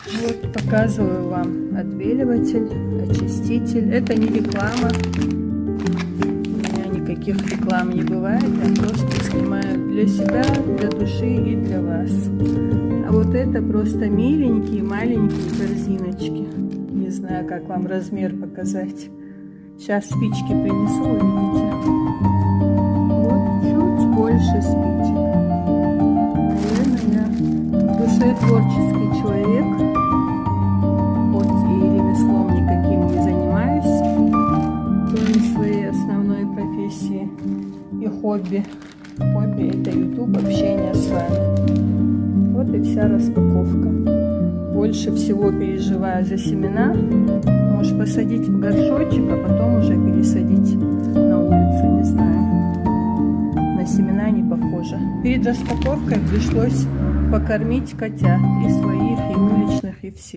Вот показываю вам отбеливатель, очиститель. Это не реклама. У меня никаких реклам не бывает. Я просто снимаю для себя, для души и для вас. А вот это просто миленькие, маленькие корзиночки. Не знаю, как вам размер показать. Сейчас спички принесу, увидите. Вот чуть больше спичек. Наверное, я в душе творческий человек. Хоть и ремеслом никаким не занимаюсь, кроме своей основной профессии и хобби. Хобби — это YouTube, общение с вами. Вот и вся распаковка. Больше всего переживаю за семена. Можешь посадить в горшочек, а потом уже пересадить на улицу, не знаю. На семена не похоже. Перед распаковкой пришлось покормить котят, и своих, и уличных, и всех.